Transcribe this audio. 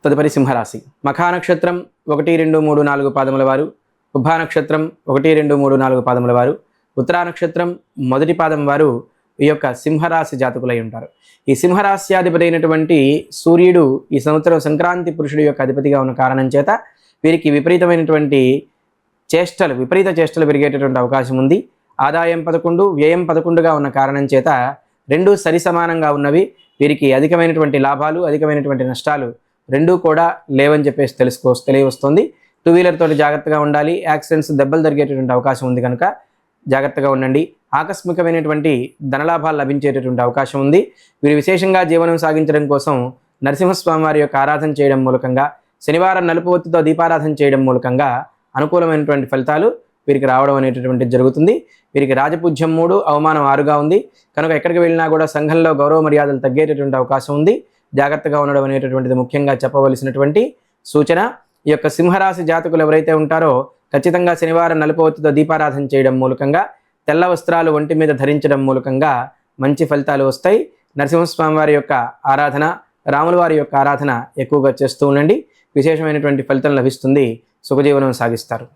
తదుపరి సింహరాశి. మఖా నక్షత్రం 1, 2, 3, 4 పాదముల వారు, ఉభా నక్షత్రం 1, 2, 3, 4 పాదముల వారు, ఉత్తరా నక్షత్రం మొదటి పాదం వారు ఈ యొక్క సింహరాశి జాతకులై ఉంటారు. ఈ సింహరాశ్యాధిపతి అయినటువంటి సూర్యుడు ఈ సంవత్సరం సంక్రాంతి పురుషుడు యొక్క అధిపతిగా ఉన్న కారణం చేత వీరికి విపరీత చేష్టలు పెరిగేటటువంటి అవకాశం ఉంది. ఆదాయం 11, వ్యయం 11గా ఉన్న కారణం చేత రెండూ సరి సమానంగా ఉన్నవి. వీరికి అధికమైనటువంటి లాభాలు, అధికమైనటువంటి నష్టాలు రెండూ కూడా లేవని చెప్పేసి తెలియవస్తుంది. 2 వీలర్ తోటి జాగ్రత్తగా ఉండాలి. యాక్సిడెంట్స్, దెబ్బలు జరిగేటటువంటి అవకాశం ఉంది కనుక జాగ్రత్తగా ఉండండి. ఆకస్మికమైనటువంటి ధనలాభాలు లభించేటటువంటి అవకాశం ఉంది. వీరు విశేషంగా జీవనం సాగించడం కోసం నరసింహస్వామి వారి యొక్క ఆరాధన చేయడం మూలకంగా, శనివారం నలుపు ఒత్తితో దీపారాధన చేయడం మూలకంగా అనుకూలమైనటువంటి ఫలితాలు వీరికి రావడం అనేటటువంటిది జరుగుతుంది. వీరికి రాజపూజ్యం 3, అవమానం 6గా ఉంది కనుక ఎక్కడికి వెళ్ళినా కూడా సంఘంలో గౌరవ మర్యాదలు తగ్గేటటువంటి అవకాశం ఉంది. జాగ్రత్తగా ఉండడం అనేటటువంటిది ముఖ్యంగా చెప్పవలసినటువంటి సూచన. ఈ యొక్క సింహరాశి జాతకులు ఎవరైతే ఉంటారో ఖచ్చితంగా శనివారం నలుపు ఒత్తితో దీపారాధన చేయడం మూలకంగా, తెల్ల వస్త్రాలు ఒంటి మీద ధరించడం మూలకంగా మంచి ఫలితాలు వస్తాయి. నరసింహస్వామి వారి యొక్క ఆరాధన, రాముల వారి యొక్క ఆరాధన ఎక్కువగా చేస్తూ ఉండండి. విశేషమైనటువంటి ఫలితం లభిస్తుంది. సుఖజీవనం సాగిస్తారు.